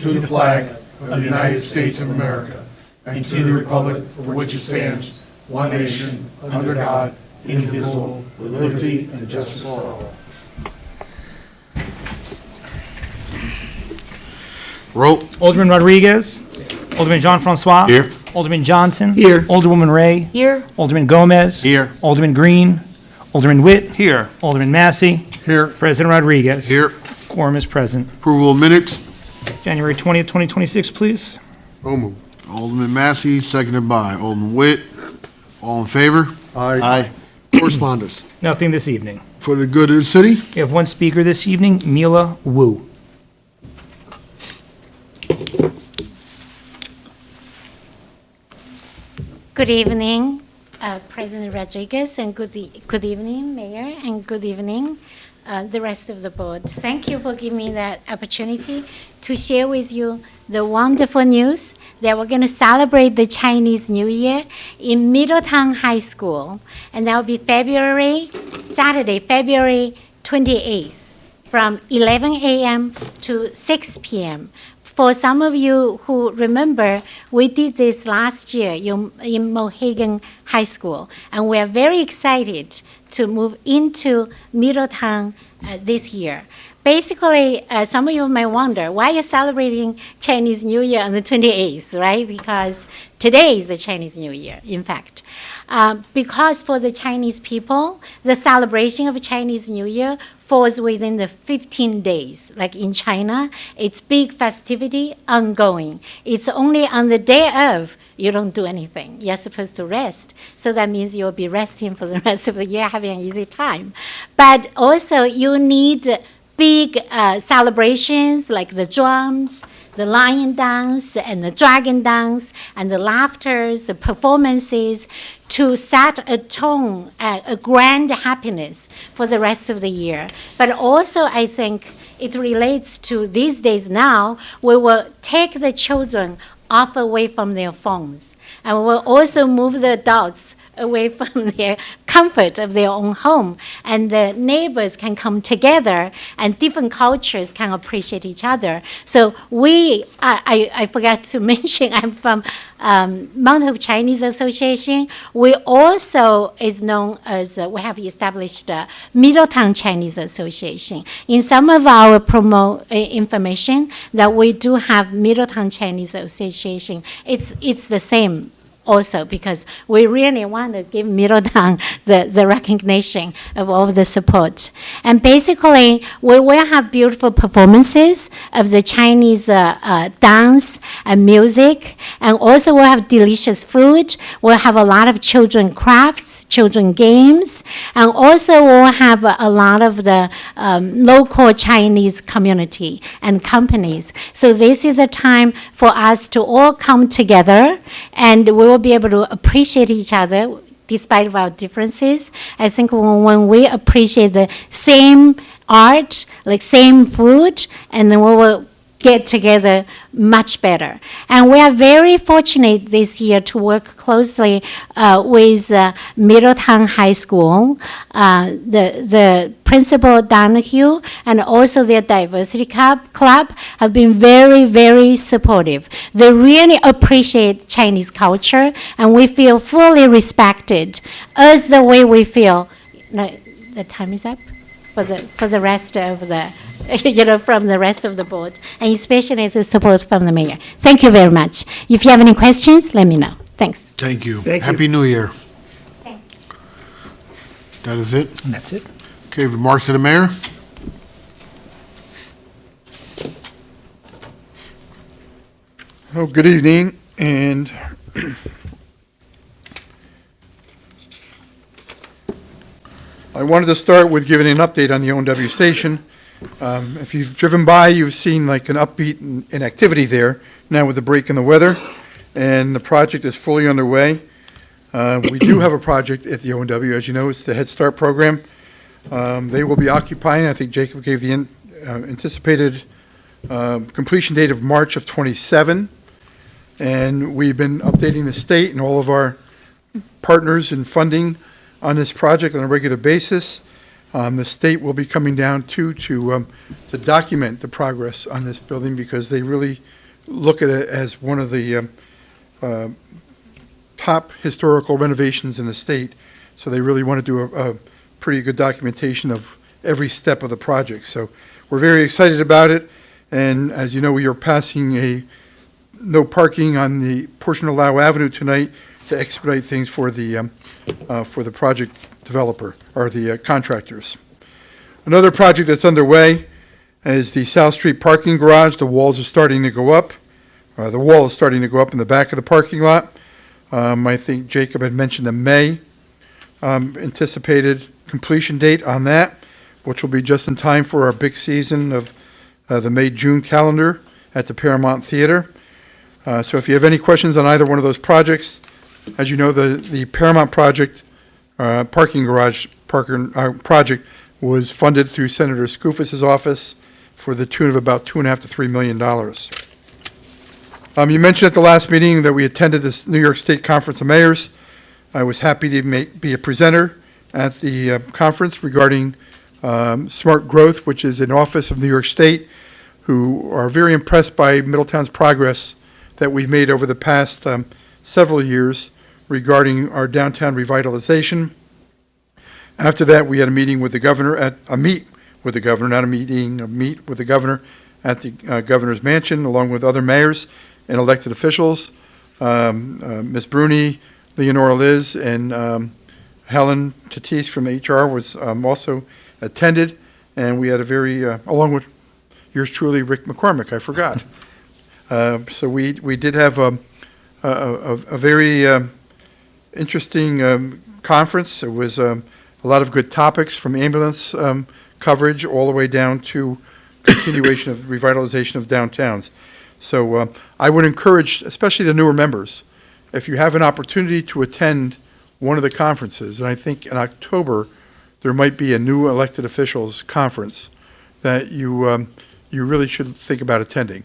to the flag of the United States of America and to the republic for which it stands, one nation, under God, indivisible, with liberty and justice for all. Roll. Alderman Rodriguez. Alderman Jean-Francois. Here. Alderman Johnson. Here. Alderwoman Ray. Here. Alderman Gomez. Here. Alderman Green. Alderman Witt. Here. Alderman Massey. Here. President Rodriguez. Here. Quorum is present. Approval of minutes. January 20th, 2026, please. So moved. Alderman Massey, seconded by Alderman Witt. All in favor? Aye. Correspondence. Nothing this evening. For the good of the city. We have one speaker this evening, Mila Wu. Good evening, President Rodriguez, and good evening, Mayor, and good evening, the rest of the board. Thank you for giving me that opportunity to share with you the wonderful news that we're going to celebrate the Chinese New Year in Middletown High School, and that will be Saturday, February 28th, from 11 a.m. to 6 p.m. For some of you who remember, we did this last year in Mohegan High School, and we are very excited to move into Middletown this year. Basically, some of you might wonder, why you're celebrating Chinese New Year on the 28th, right? Because today is the Chinese New Year, in fact. Because for the Chinese people, the celebration of Chinese New Year falls within the 15 days. Like in China, it's big festivity ongoing. It's only on the day of you don't do anything. You're supposed to rest. So that means you'll be resting for the rest of the year, having an easy time. But also you need big celebrations like the drums, the lion dance and the dragon dance and the laughters, the performances to set a tone, a grand happiness for the rest of the year. But also I think it relates to these days now, we will take the children off away from their phones. And we will also move the adults away from their comfort of their own home. And the neighbors can come together and different cultures can appreciate each other. So I forgot to mention, I'm from Mount Hope Chinese Association. We also is known as, we have established Middletown Chinese Association. In some of our information that we do have Middletown Chinese Association, it's the same also, because we really want to give Middletown the recognition of all the support. And basically, we will have beautiful performances of the Chinese dance and music, and also we'll have delicious food. We'll have a lot of children crafts, children games, and also we'll have a lot of the local Chinese community and companies. So this is a time for us to all come together, and we will be able to appreciate each other despite our differences. I think when we appreciate the same art, like same food, and then we will get together much better. And we are very fortunate this year to work closely with Middletown High School, the principal Donahue, and also their diversity club have been very, very supportive. They really appreciate Chinese culture, and we feel fully respected as the way we feel. No, the time is up for the rest of the from the rest of the board, and especially the support from the mayor. Thank you very much. If you have any questions, let me know. Thanks. Thank you. Thank you. Happy New Year. Thanks. That is it. And that's it. Okay, remarks of the mayor. Oh, good evening, and I wanted to start with giving an update on the O&W station. If you've driven by, you've seen like an upbeat in activity there, now with the break in the weather, and the project is fully underway. We do have a project at the O&W, as you know, it's the Head Start program. They will be occupying, I think Jacob gave the anticipated completion date of March of '27, and we've been updating the state and all of our partners in funding on this project on a regular basis. The state will be coming down too to document the progress on this building because they really look at it as one of the top historical renovations in the state. So they really want to do a pretty good documentation of every step of the project. So we're very excited about it. And as you know, we are passing a no parking on the portion of Lau Avenue tonight to expedite things for the project developer or the contractors. Another project that's underway is the South Street parking garage. The walls are starting to go up. The wall is starting to go up in the back of the parking lot. I think Jacob had mentioned a May anticipated completion date on that, which will be just in time for our big season of the May-June calendar at the Paramount Theater. So if you have any questions on either one of those projects, as you know, the Paramount project, parking garage project was funded through Senator Skoufis's office for the tune of about $2.5 to $3 million. You mentioned at the last meeting that we attended this New York State Conference of Mayors. I was happy to be a presenter at the conference regarding Smart Growth, which is an office of New York State, who are very impressed by Middletown's progress that we've made over the past several years regarding our downtown revitalization. After that, we had a meeting with the governor a meet with the governor at the governor's mansion, along with other mayors and elected officials. Ms. Bruni, Leonora Liz, and Helen Tatis from HR was also attended, and we had a very, along with yours truly, Rick McCormick, I forgot. So we did have a very interesting conference. It was a lot of good topics, from ambulance coverage all the way down to continuation of revitalization of downtowns. So I would encourage, especially the newer members, if you have an opportunity to attend one of the conferences, and I think in October there might be a new elected officials conference that you really should think about attending,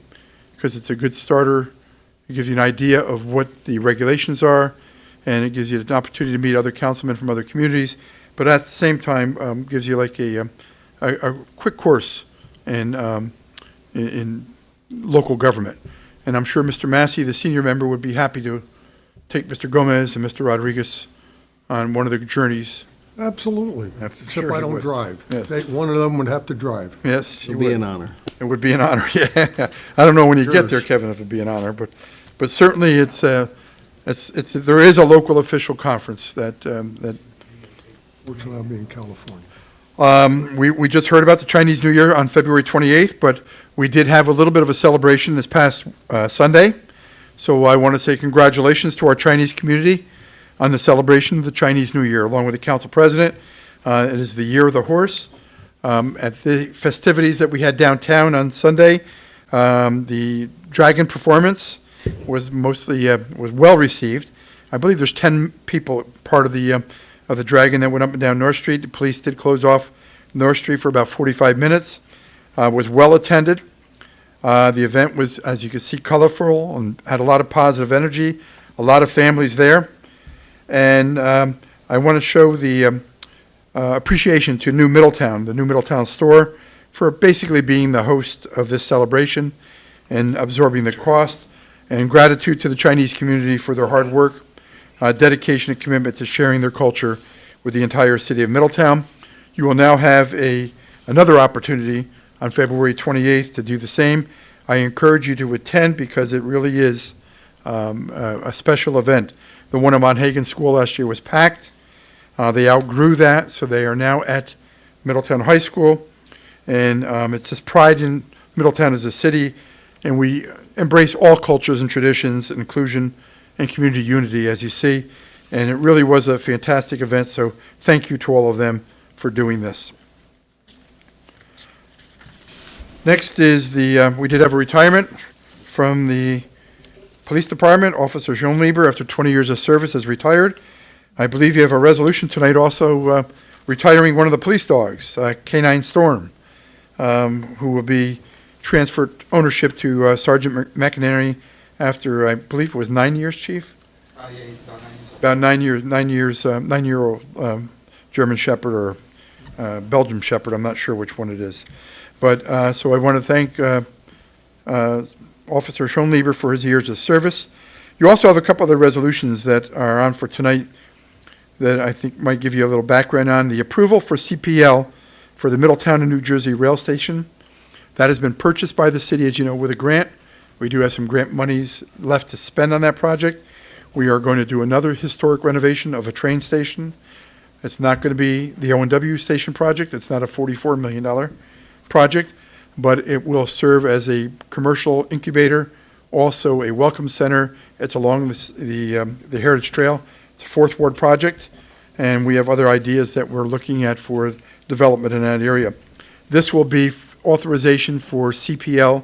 because it's a good starter. It gives you an idea of what the regulations are, and it gives you an opportunity to meet other councilmen from other communities, but at the same time gives you like a quick course in local government. And I'm sure Mr. Massey, the senior member, would be happy to take Mr. Gomez and Mr. Rodriguez on one of the journeys. Absolutely, Sure except he I don't would. drive. Yes. One of them would have to drive. Yes, It'll you be would. an honor. It would be an honor, yeah. I don't know when you get there, Yours. Kevin, if it'd be an honor, but certainly there is a local official conference that Fortunately, I'll be in California. we just heard about the Chinese New Year on February 28th, but we did have a little bit of a celebration this past Sunday. So I want to say congratulations to our Chinese community on the celebration of the Chinese New Year, along with the council president. It is the Year of the Horse. At the festivities that we had downtown on Sunday, the dragon performance was was well received. I believe there's 10 people part of the dragon that went up and down North Street. The police did close off North Street for about 45 minutes. Was well attended. The event was, as you can see, colorful and had a lot of positive energy, a lot of families there. And I want to show the appreciation to New Middletown, the New Middletown store, for basically being the host of this celebration and absorbing the cost, and gratitude to the Chinese community for their hard work, dedication and commitment to sharing their culture with the entire city of Middletown. You will now have another opportunity on February 28th to do the same. I encourage you to attend because it really is a special event. The one at Monhagen School last year was packed. They outgrew that, so they are now at Middletown High School. And it's just pride in Middletown as a city, and we embrace all cultures and traditions, inclusion and community unity, as you see. And it really was a fantastic event, so thank you to all of them for doing this. Next is we did have a retirement from the police department. Officer Jean Lieber, after 20 years of service, has retired. I believe you have a resolution tonight also retiring one of the police dogs, K9 Storm, who will be transferred ownership to Sergeant McInerney after, I believe it was 9 years, Chief? Yeah, he's about 9 years. About 9 years, 9-year-old German Shepherd or Belgium Shepherd. I'm not sure which one it is. But, so I want to thank Officer Schoenlieber for his years of service. You also have a couple other resolutions that are on for tonight that I think might give you a little background on. The approval for CPL for the Middletown and New Jersey Rail Station. That has been purchased by the city, as you know, with a grant. We do have some grant monies left to spend on that project. We are going to do another historic renovation of a train station. It's not going to be the O&W station project. It's not a $44 million project, but it will serve as a commercial incubator, also a welcome center. It's along the Heritage Trail. It's a Fourth Ward project, and we have other ideas that we're looking at for development in that area. This will be authorization for CPL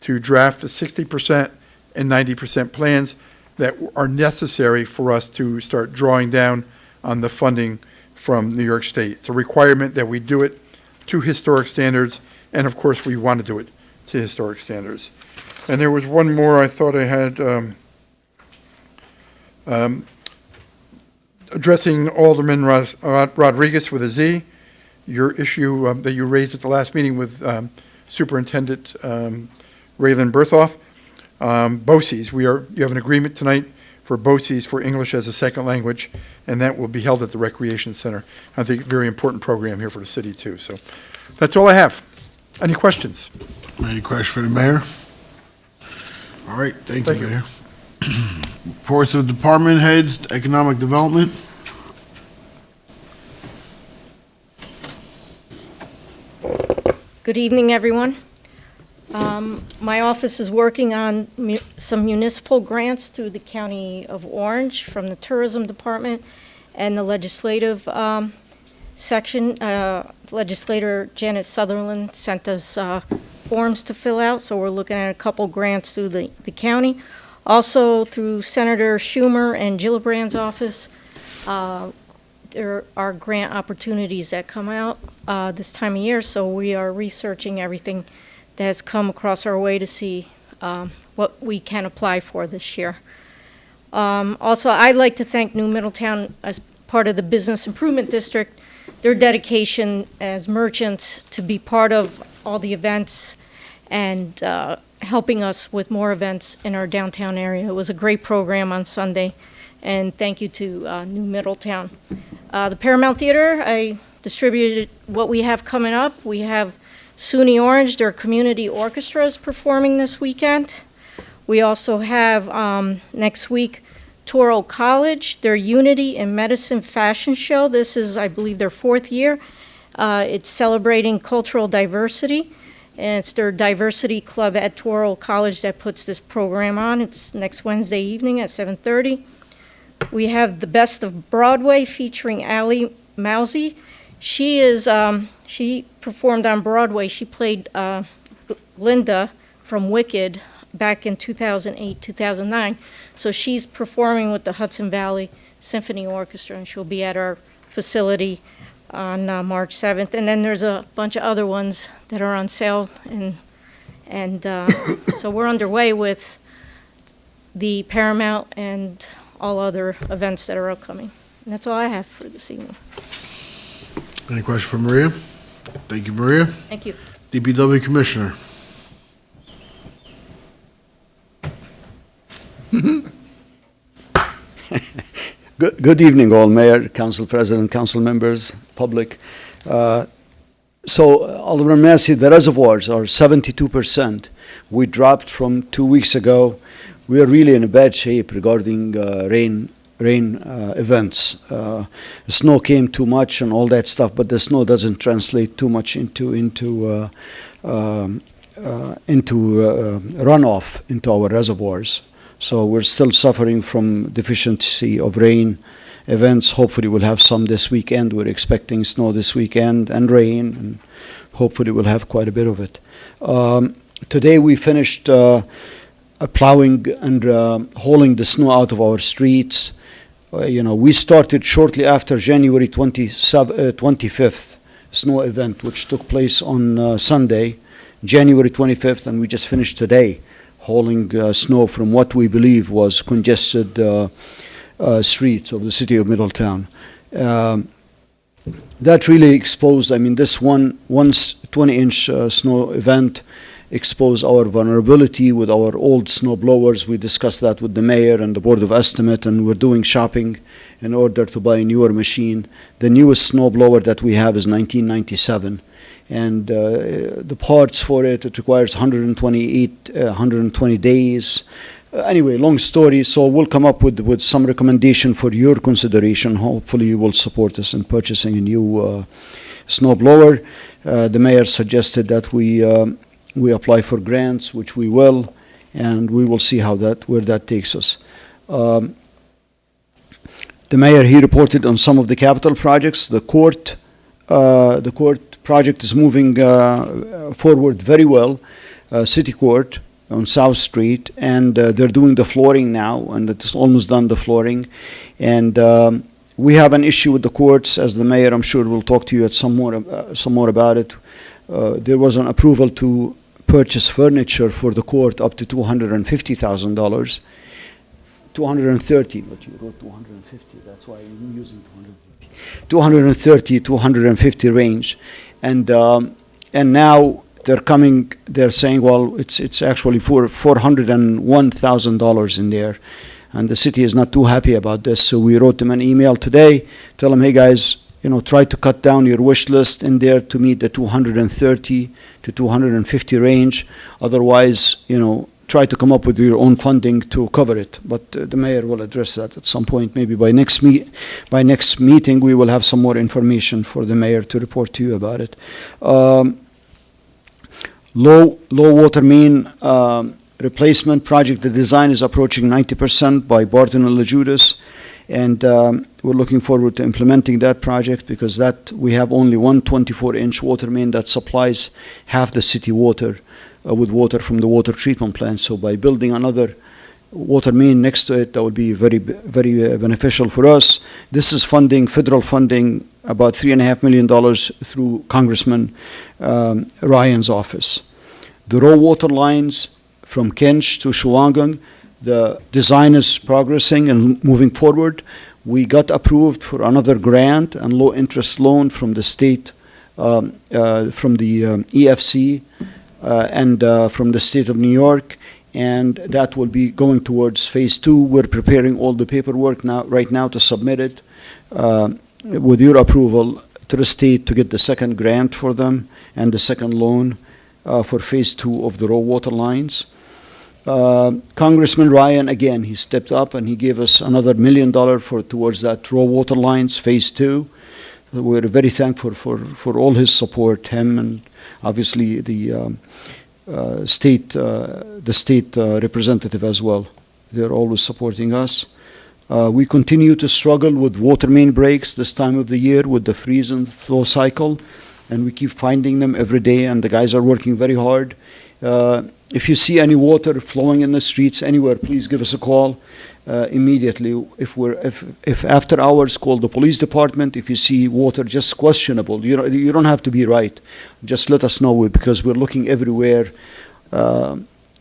to draft the 60% and 90% plans that are necessary for us to start drawing down on the funding from New York State. It's a requirement that we do it to historic standards, and of course, we want to do it to historic standards. And there was one more I thought I had, addressing Alderman Rodriguez with a Z, your issue that you raised at the last meeting with Superintendent Raylan Berthoff. BOCES, you have an agreement tonight for BOCES for English as a second language, and that will be held at the Recreation Center. I think a very important program here for the city too. So that's all I have. Any questions? Any question for the mayor? All right, thank you, Thank you. Mayor. Reports of department heads, economic development. Good evening, everyone. My office is working on some municipal grants through the County of Orange from the Tourism Department and the legislative section. Legislator Janet Sutherland sent us forms to fill out, so we're looking at a couple grants through the county. Also through Senator Schumer and Gillibrand's office, there are grant opportunities that come out this time of year, so we are researching everything that has come across our way to see what we can apply for this year. Also, I'd like to thank New Middletown as part of the Business Improvement District, their dedication as merchants to be part of all the events and helping us with more events in our downtown area. It was a great program on Sunday, and thank you to New Middletown. The Paramount Theater, I distributed what we have coming up. We have SUNY Orange, their community orchestra is performing this weekend. We also have next week Toro College, their Unity in Medicine fashion show. This is, I believe, their 4th year. It's celebrating cultural diversity, and it's their diversity club at Toro College that puts this program on. It's next Wednesday evening at 7:30. We have the Best of Broadway featuring Allie Mousy. She performed on Broadway. She played Glinda from Wicked back in 2008, 2009. So she's performing with the Hudson Valley Symphony Orchestra, and she'll be at our facility on March 7th. And then there's a bunch of other ones that are on sale, and so we're underway with the Paramount and all other events that are upcoming. And that's all I have for this evening. Any question for Maria? Thank you, Maria. Thank you. DPW Commissioner. Good evening, all, Mayor, Council President, Council members, public. So, Alderman Massey, the reservoirs are 72%. We dropped from 2 weeks ago. We are really in a bad shape regarding rain events. Snow came too much and all that stuff, but the snow doesn't translate too much into runoff into our reservoirs. So we're still suffering from deficiency of rain events. Hopefully we'll have some this weekend. We're expecting snow this weekend and rain, and hopefully we'll have quite a bit of it. Today we finished plowing and hauling the snow out of our streets. We started shortly after January 25th snow event, which took place on Sunday, January 25th, and we just finished today hauling snow from what we believe was congested streets of the city of Middletown. that really exposed, I mean, this once 20-inch snow event exposed our vulnerability with our old snow blowers. We discussed that with the mayor and the Board of Estimate, and we're doing shopping in order to buy a newer machine. The newest snow blower that we have is 1997. And the parts for it, it requires 120 days. Anyway, long story, so we'll come up with some recommendation for your consideration. Hopefully you will support us in purchasing a new snow blower. The mayor suggested that we apply for grants, which we will, and we will see where that takes us. The mayor, he reported on some of the capital projects. The court project is moving forward very well. City Court on South Street, and they're doing the flooring now, and it's almost done, the flooring. And we have an issue with the courts, as the mayor, I'm sure, will talk to you some more about it. There was an approval to purchase furniture for the court up to $250,000. 230, but you wrote 250, that's why I'm using 250. 230, 250 range. And now they're saying, well, it's actually for $401,000 in there. And the city is not too happy about this. So we wrote them an email today, tell them, hey guys, try to cut down your wish list in there to meet the 230 to 250 range. Otherwise, try to come up with your own funding to cover it. But the mayor will address that at some point. Maybe by next meeting, we will have some more information for the mayor to report to you about it. Low water main replacement project. The design is approaching 90% by Barton and LaJudas, and we're looking forward to implementing that project because we have only one 24-inch water main that supplies half the city water with water from the water treatment plant. So by building another water main next to it, that would be very, very beneficial for us. This is federal funding, about $3.5 million through Congressman Ryan's office. The raw water lines from Kinch to Shawangunk, the design is progressing and moving forward. We got approved for another grant and low interest loan from the state, from the EFC and from the state of New York, and that will be going towards phase 2. We're preparing all the paperwork right now to submit it with your approval to the state to get the second grant for them and the second loan for phase 2 of the raw water lines. Congressman Ryan, again, he stepped up and he gave us another $1 million towards that raw water lines, phase 2. We're very thankful for all his support, him and obviously the state representative as well. They're always supporting us. We continue to struggle with water main breaks this time of the year with the freeze and flow cycle, and we keep finding them every day, and the guys are working very hard. If you see any water flowing in the streets anywhere, please give us a call immediately. If after hours, call the police department. If you see water just questionable, you don't have to be right. Just let us know, because we're looking everywhere,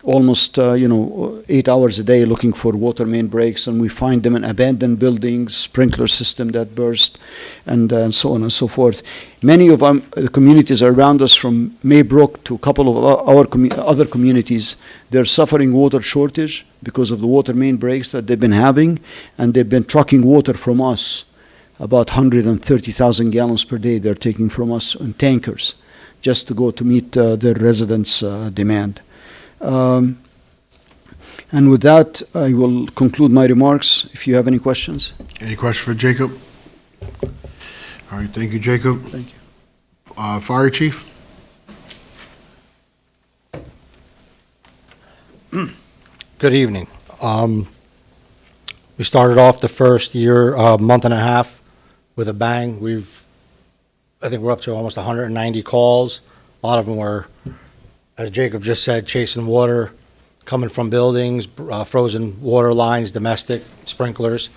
almost 8 hours a day looking for water main breaks, and we find them in abandoned buildings, sprinkler system that burst, and so on and so forth. Many of the communities around us, from Maybrook to a couple of our other communities, they're suffering water shortage because of the water main breaks that they've been having, and they've been trucking water from us. About 130,000 gallons per day they're taking from us in tankers just to go to meet their residents' demand. And with that, I will conclude my remarks. If you have any questions. Any questions for Jacob? All right, thank you, Jacob. Thank you. Fire Chief? Good evening. We started off the first year, month and a half with a bang. I think we're up to almost 190 calls. A lot of them were, as Jacob just said, chasing water, coming from buildings, frozen water lines, domestic sprinklers.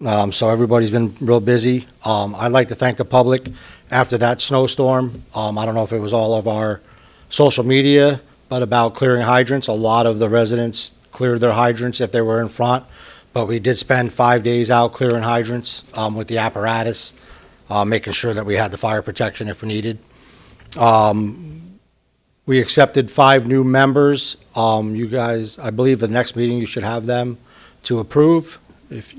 So everybody's been real busy. I'd like to thank the public after that snowstorm. I don't know if it was all of our social media, but about clearing hydrants. A lot of the residents cleared their hydrants if they were in front, but we did spend 5 days out clearing hydrants with the apparatus. making sure that we had the fire protection if we needed. We accepted 5 new members. You guys, I believe the next meeting you should have them to approve. If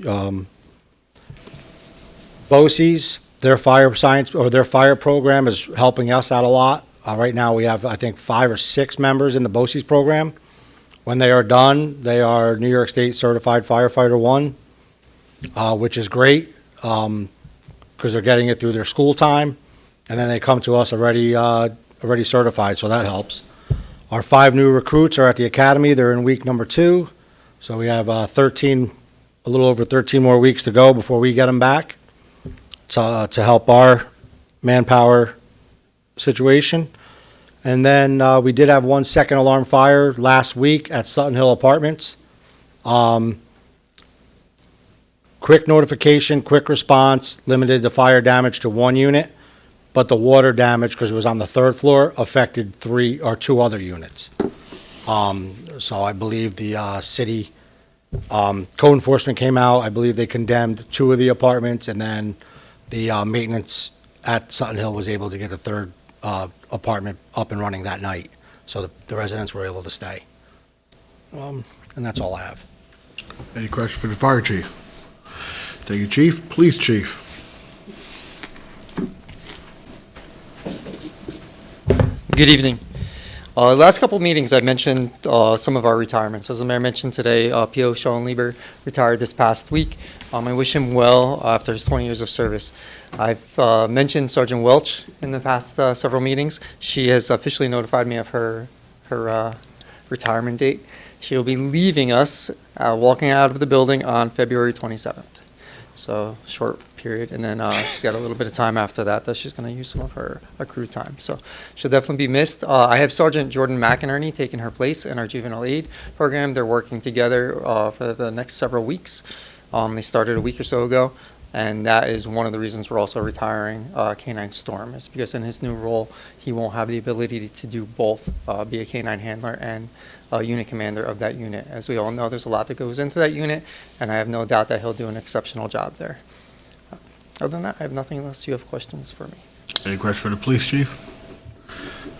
BOCES, their fire science or their fire program is helping us out a lot. Right now we have, I think, 5 or 6 members in the BOCES program. When they are done, they are New York State Certified Firefighter 1, which is great because they're getting it through their school time, and then they come to us already certified, so that helps. Our 5 new recruits are at the academy. They're in week number 2, so we have a little over 13 more weeks to go before we get them back to help our manpower situation. And then we did have 1 second alarm fire last week at Sutton Hill Apartments. Quick notification, quick response, limited the fire damage to 1 unit, but the water damage, because it was on the 3rd floor, affected 2 other units. So I believe the city code enforcement came out. I believe they condemned 2 of the apartments, and then the maintenance at Sutton Hill was able to get a 3rd apartment up and running that night. So the residents were able to stay. And that's all I have. Any questions for the fire chief? Thank you, Chief. Police chief. Good evening. Last couple meetings, I mentioned some of our retirements. As the mayor mentioned today, P.O. Schoenlieber retired this past week. I wish him well after his 20 years of service. I've mentioned Sergeant Welch in the past several meetings. She has officially notified me of her retirement date. She will be leaving us, walking out of the building on February 27th. So short period, and then she's got a little bit of time after that she's going to use some of her accrued time. So she'll definitely be missed. I have Sergeant Jordan McInerney taking her place in our juvenile aid program. They're working together for the next several weeks. They started a week or so ago, and that is one of the reasons we're also retiring K-9 Storm, is because in his new role, he won't have the ability to do both, be a K-9 handler and unit commander of that unit. As we all know, there's a lot that goes into that unit, and I have no doubt that he'll do an exceptional job there. Other than that, I have nothing unless you have questions for me. Any questions for the police chief?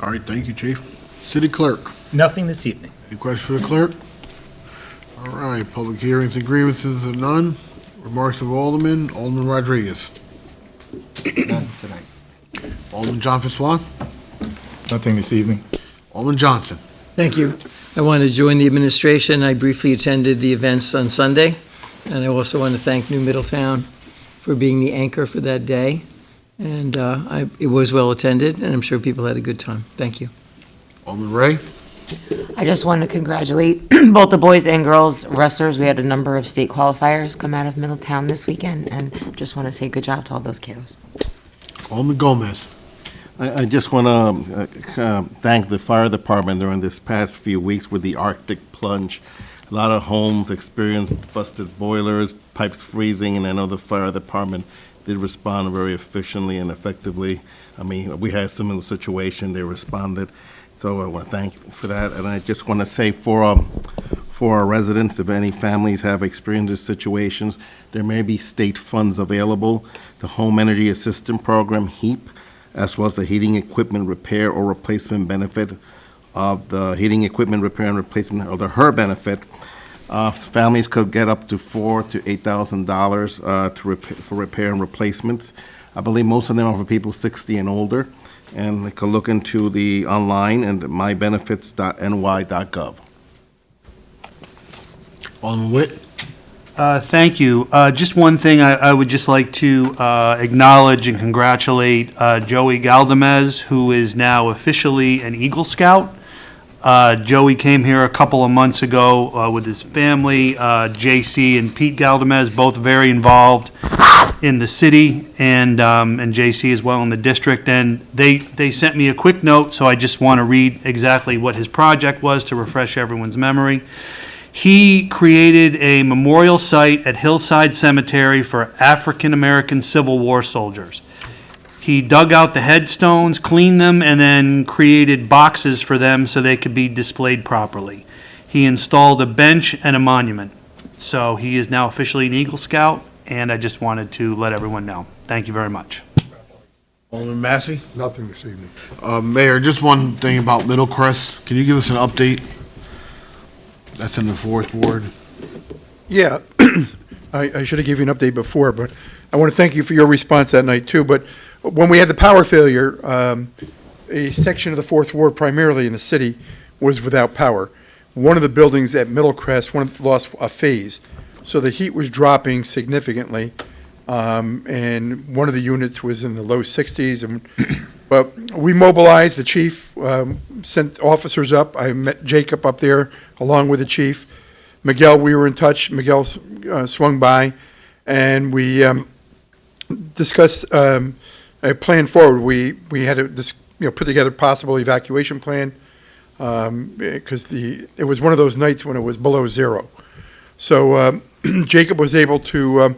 All right, thank you, chief. City clerk. Nothing this evening. Any questions for the clerk? All right, public hearings and grievances are none. Remarks of Alderman Rodriguez. None tonight. Alderman John Francois. Nothing this evening. Alderman Johnson. Thank you. I want to join the administration. I briefly attended the events on Sunday, and I also want to thank New Middletown for being the anchor for that day. And it was well attended, and I'm sure people had a good time. Thank you. Alderman Ray. I just want to congratulate both the boys and girls wrestlers. We had a number of state qualifiers come out of Middletown this weekend, and just want to say good job to all those kiddos. Alderman Gomez. I just want to thank the fire department during this past few weeks with the Arctic plunge. A lot of homes experienced busted boilers, pipes freezing, and I know the fire department did respond very efficiently and effectively. I mean, we had a similar situation, they responded. So I want to thank you for that. And I just want to say for our residents, if any families have experienced these situations, there may be state funds available. The Home Energy Assistance Program, HEAP, as well as the heating equipment repair or replacement benefit of the heating equipment repair and replacement, or the HER benefit. Families could get up to $4,000 to $8,000 for repair and replacements. I believe most of them are for people 60 and older, and they could look into the online and mybenefits.ny.gov. Alderman Witt. Thank you. Just one thing I would just like to acknowledge and congratulate Joey Galdamez, who is now officially an Eagle Scout. Joey came here a couple of months ago with his family. JC and Pete Galdamez, both very involved in the city, and JC as well in the district. And they sent me a quick note, so I just want to read exactly what his project was to refresh everyone's memory. He created a memorial site at Hillside Cemetery for African-American Civil War soldiers. He dug out the headstones, cleaned them, and then created boxes for them so they could be displayed properly. He installed a bench and a monument. So he is now officially an Eagle Scout, and I just wanted to let everyone know. Thank you very much. Alderman Massey? Nothing this evening. Mayor, just one thing about Middlecrest. Can you give us an update? That's in the fourth ward. Yeah, I should have given you an update before, but I want to thank you for your response that night, too. But when we had the power failure, a section of the Fourth Ward, primarily in the city, was without power. One of the buildings at Middlecrest lost a phase, so the heat was dropping significantly, and one of the units was in the low 60s. But we mobilized, the chief sent officers up. I met Jacob up there along with the chief. Miguel, we were in touch. Miguel swung by, and we discussed a plan forward. We had to put together a possible evacuation plan because it was one of those nights when it was below zero. So Jacob was able to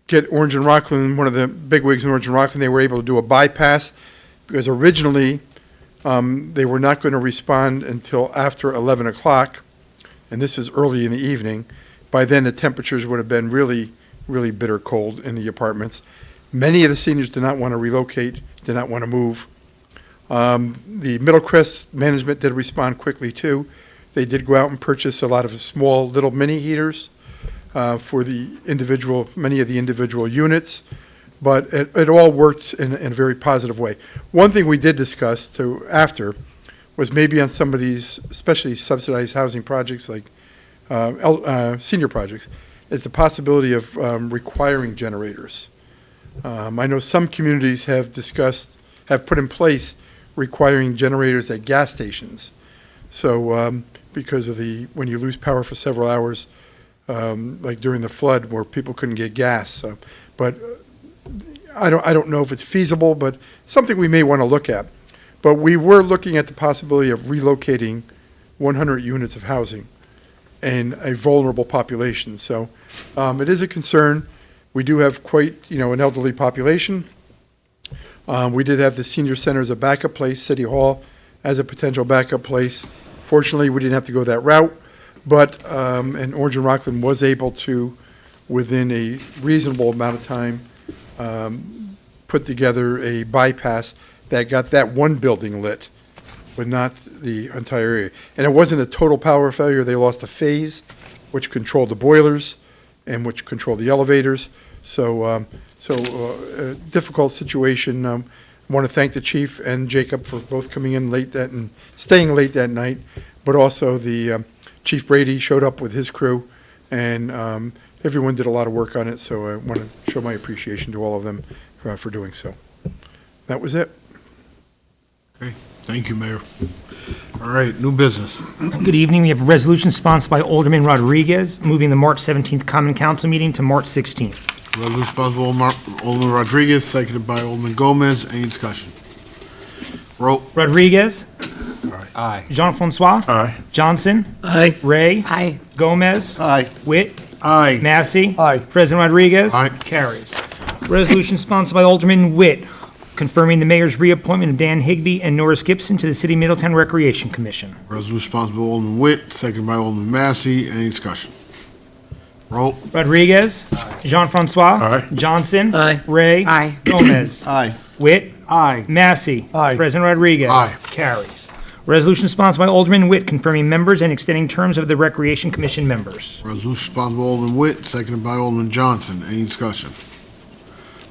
get Orange and Rockland, one of the bigwigs in Orange and Rockland. They were able to do a bypass because originally they were not going to respond until after 11 o'clock. And this is early in the evening. By then, the temperatures would have been really, really bitter cold in the apartments. Many of the seniors did not want to relocate, did not want to move. The Middlecrest management did respond quickly, too. They did go out and purchase a lot of small little mini heaters for many of the individual units. But it all worked in a very positive way. One thing we did discuss, after, was maybe on some of these, especially subsidized housing projects like senior projects, is the possibility of requiring generators. I know some communities have put in place requiring generators at gas stations. So because of when you lose power for several hours, like during the flood where people couldn't get gas. But I don't know if it's feasible, but something we may want to look at. But we were looking at the possibility of relocating 100 units of housing in a vulnerable population. So it is a concern. We do have quite, an elderly population. We did have the senior center as a backup place, City Hall as a potential backup place. Fortunately, we didn't have to go that route, but, and Orange and Rockland was able to, within a reasonable amount of time, put together a bypass that got that one building lit, but not the entire area. And it wasn't a total power failure. They lost a phase, which controlled the boilers and which controlled the elevators. So a difficult situation. I want to thank the chief and Jacob for both coming in late and staying late that night, but also the Chief Brady showed up with his crew, and everyone did a lot of work on it, so I want to show my appreciation to all of them for doing so. That was it. Okay, thank you, Mayor. All right, new business. Good evening. We have a resolution sponsored by Alderman Rodriguez, moving the March 17th Common Council meeting to March 16th. Resolution sponsored by Alderman Rodriguez, seconded by Alderman Gomez. Any discussion? Roll. Rodriguez. Aye. Jean-Francois. Aye. Johnson. Aye. Ray. Aye. Gomez. Aye. Witt. Aye. Massey. Aye. President Rodriguez. Aye. Carries. Resolution sponsored by Alderman Witt, confirming the mayor's reappointment of Dan Higby and Norris Gibson to the City of Middletown Recreation Commission. Resolution sponsored by Alderman Witt, seconded by Alderman Massey. Any discussion? Roll. Rodriguez. Jean-Francois. Aye. Johnson. Aye. Ray. Aye. Gomez. Aye. Witt. Aye. Massey. Aye. President Rodriguez. Aye. Carries. Resolution sponsored by Alderman Witt, confirming members and extending terms of the Recreation Commission members. Resolution sponsored by Alderman Witt, seconded by Alderman Johnson. Any discussion?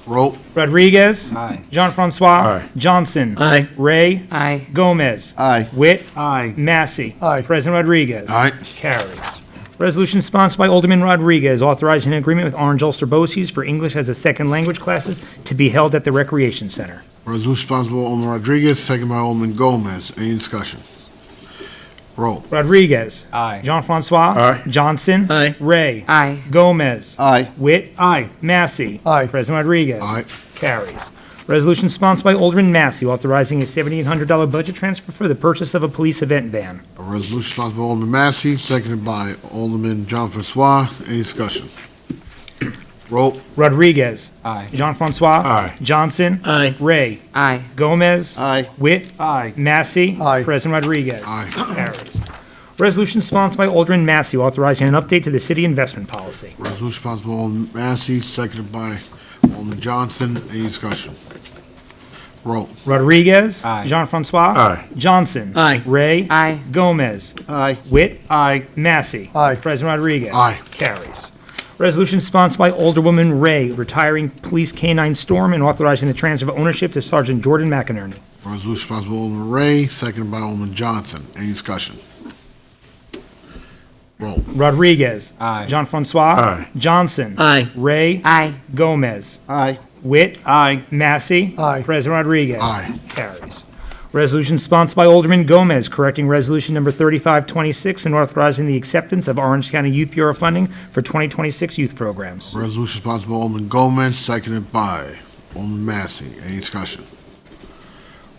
Roll. Rodriguez. Aye. Jean-Francois. Aye. Johnson. Aye. Ray. Aye. Gomez. Aye. Witt. Aye. Massey. Aye. President Rodriguez. Aye. Carries. Resolution sponsored by Alderman Rodriguez, authorizing an agreement with Orange Ulster Boces for English as a second language classes to be held at the Recreation Center. Resolution sponsored by Alderman Rodriguez, seconded by Alderman Gomez. Any discussion? Roll. Rodriguez. Aye. Jean-Francois. Aye. Johnson. Aye. Ray. Aye. Gomez. Aye. Witt. Aye. Massey. Aye. President Rodriguez. Aye. Carries. Resolution sponsored by Alderman Massey, authorizing a $7,800 budget transfer for the purchase of a police event van. A resolution sponsored by Alderman Massey, seconded by Alderman John Francois. Any discussion? Roll. Rodriguez. Aye. Jean-Francois. Aye. Johnson. Aye. Ray. Aye. Gomez. Aye. Witt. Aye. Massey. Aye. President Rodriguez. Aye. Carries. Resolution sponsored by Alderman Massey, authorizing an update to the city investment policy. Resolution sponsored by Alderman Massey, seconded by Alderman Johnson. Any discussion? Roll. Rodriguez. Aye. Jean-Francois. Aye. Johnson. Aye. Ray. Aye. Gomez. Aye. Witt. Aye. Massey. Aye. President Rodriguez. Aye. Carries. Resolution sponsored by Alderwoman Ray, retiring Police K-9 Storm and authorizing the transfer of ownership to Sergeant Jordan McInerney. Resolution sponsored by Alderman Ray, seconded by Alderman Johnson. Any discussion? Roll. Rodriguez. Aye. Jean-Francois. Aye. Johnson. Aye. Ray. Aye. Gomez. Aye. Witt. Aye. Massey. Aye. President Rodriguez. Aye. Carries. Resolution sponsored by Alderman Gomez, correcting Resolution Number 3526 and authorizing the acceptance of Orange County Youth Bureau funding for 2026 youth programs. Resolution sponsored by Alderman Gomez, seconded by Alderman Massey. Any discussion?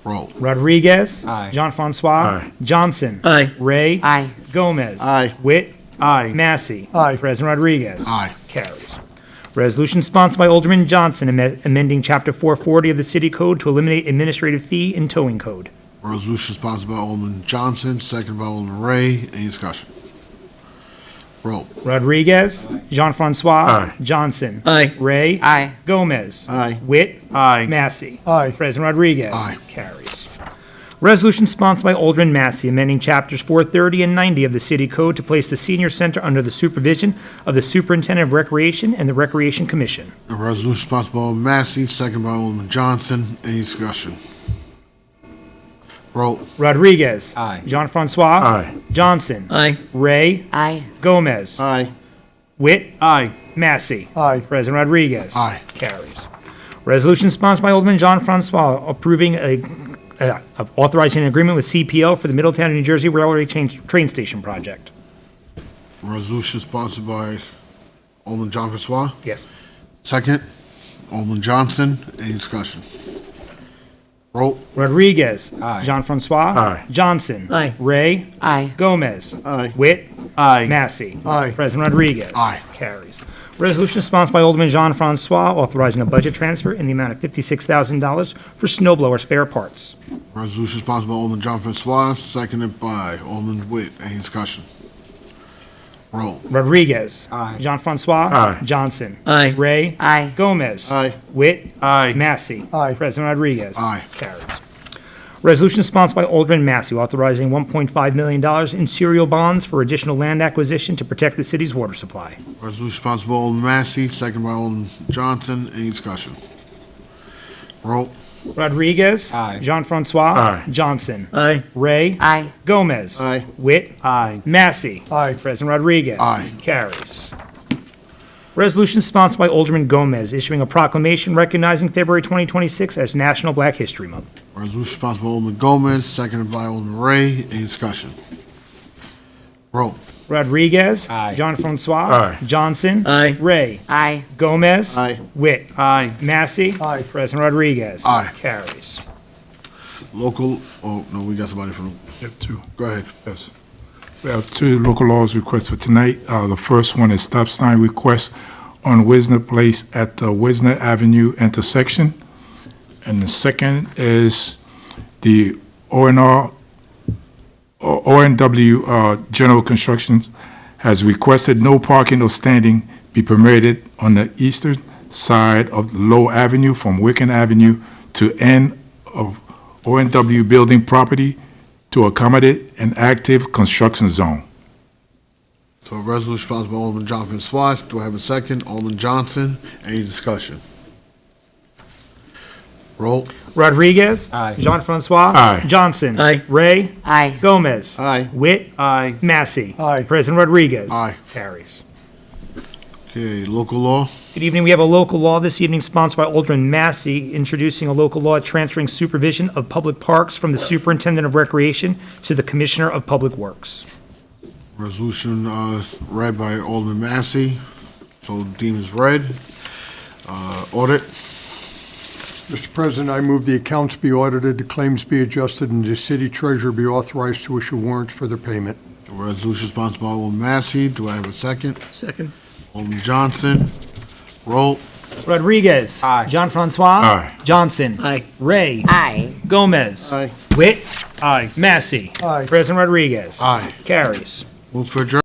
Roll. Rodriguez. Aye. Jean-Francois. Aye. Johnson. Aye. Ray. Aye. Gomez. Aye. Witt. Aye. Massey. Aye. President Rodriguez. Aye. Carries. Resolution sponsored by Alderman Johnson, amending Chapter 440 of the City Code to eliminate administrative fee and towing code. Resolution sponsored by Alderman Johnson, seconded by Alderman Ray. Any discussion? Roll. Rodriguez. Jean-Francois. Aye. Johnson. Aye. Ray. Aye. Gomez. Aye. Witt. Aye. Massey. Aye. President Rodriguez. Aye. Carries. Resolution sponsored by Alderman Massey, amending Chapters 430 and 90 of the City Code to place the Senior Center under the supervision of the Superintendent of Recreation and the Recreation Commission. A resolution sponsored by Alderman Massey, seconded by Alderman Johnson. Any discussion? Roll. Rodriguez. Aye. Jean-Francois. Aye. Johnson. Aye. Ray. Aye. Gomez. Aye. Witt. Aye. Massey. Aye. President Rodriguez. Aye. Carries. Resolution sponsored by Alderman Jean-Francois approving authorizing an agreement with CPO for the Middletown, New Jersey Railway Train Station project. Resolution sponsored by Alderman John Francois. Yes. Second, Alderman Johnson. Any discussion? Roll. Rodriguez. Aye. Jean-Francois. Aye. Johnson. Aye. Ray. Aye. Gomez. Aye. Witt. Aye. Massey. Aye. President Rodriguez. Aye. Carries. Resolution sponsored by Alderman Jean-Francois authorizing a budget transfer in the amount of $56,000 for snowblower spare parts. Resolution sponsored by Alderman John Francois, seconded by Alderman Witt. Any discussion? Roll. Rodriguez. Aye. Jean-Francois. Aye. Johnson. Aye. Ray. Aye. Gomez. Aye. Witt. Aye. Massey. Aye. President Rodriguez. Aye. Carries. Resolution sponsored by Alderman Massey authorizing $1.5 million in serial bonds for additional land acquisition to protect the city's water supply. Resolution sponsored by Alderman Massey, seconded by Alderman Johnson. Any discussion? Roll. Rodriguez. Aye. Jean-Francois. Aye. Johnson. Aye. Ray. Aye. Gomez. Aye. Witt. Aye. Massey. Aye. President Rodriguez. Aye. Carries. Resolution sponsored by Alderman Gomez issuing a proclamation recognizing February 2026 as National Black History Month. Resolution sponsored by Alderman Gomez, seconded by Alderman Ray. Any discussion? Roll. Rodriguez. Aye. Jean-Francois. Aye. Johnson. Aye. Ray. Aye. Gomez. Aye. Witt. Aye. Massey. Aye. President Rodriguez. Aye. Carries. Local, oh, no, we got somebody from, Yeah, two. go ahead. Yes. We have two local laws requests for tonight. The first one is stop sign request on Wisner Place at the Wisner Avenue intersection. And the second is the ONW General Construction has requested no parking or standing be permitted on the eastern side of the Low Avenue from Wicken Avenue to end of ONW building property to accommodate an active construction zone. So a resolution sponsored by Alderman John Francois. Do I have a second? Alderman Johnson. Any discussion? Roll. Rodriguez. Aye. Jean-Francois. Aye. Johnson. Aye. Ray. Aye. Gomez. Aye. Witt. Aye. Massey. Aye. President Rodriguez. Aye. Carries. Okay, local law. Good evening. We have a local law this evening sponsored by Alderman Massey, introducing a local law transferring supervision of public parks from the Superintendent of Recreation to the Commissioner of Public Works. Resolution read by Alderman Massey, so deemed as read. Audit. Mr. President, I move the accounts be audited, the claims be adjusted, and the city treasurer be authorized to issue warrants for their payment. Resolution sponsored by Alderman Massey. Do I have a second? Second. Alderman Johnson. Roll. Rodriguez. Aye. Jean-Francois. Aye. Johnson. Aye. Ray. Aye. Gomez. Aye. Witt. Aye. Massey. Aye. President Rodriguez. Aye. Carries. Move for adjournment.